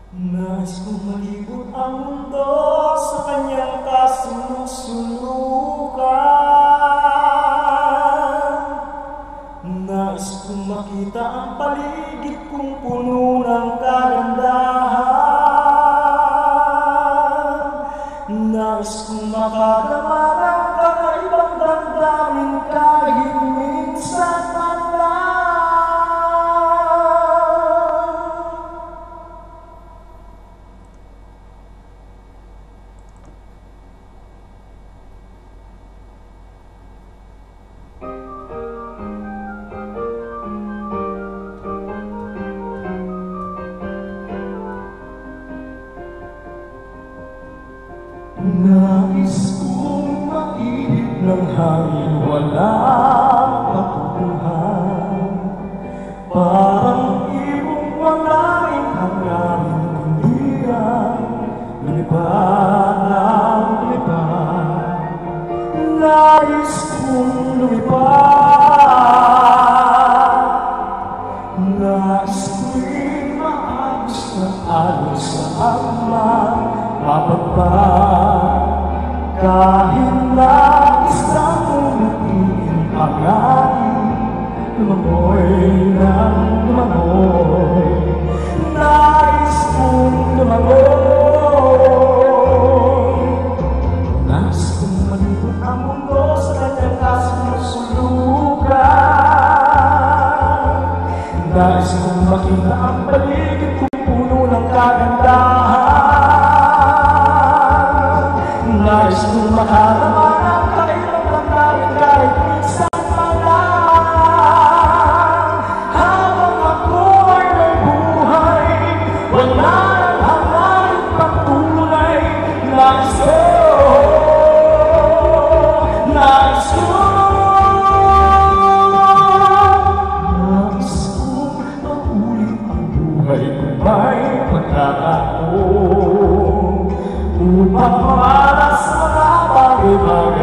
Nais kong malibot ang mundo sa kanyang kasunod-sulukan. Nais kong makita ang paligid kong puno ng kagandahan. Nais kong makadama ng kakaibang damdamin kahit minsan man lang. Nais kong mainit ng hangin, walang patutuhan. Parang ibong malaking hangarin, kundi ang lumipad ng lumipad. Nais kong lumipad. Nais ko'y maayos na alos sa aman, mapagpag. Kahit na isang umitingin panganin, lumangoy ng lumangoy. Nais kong lumangoy. Nais kong malibot ang mundo sa kanyang kasunod-sulukan. Nais kong makita ang paligid kong puno ng kagandahan. Nais kong makarama ng kailang damdamin kahit minsan man lang. Habang ako'y may buhay, wala nang hangarin pang tunay. Nais ko, nais ko, nais kong maulit ang buhay kung may pagkakataon upang malas mga bagay-bagay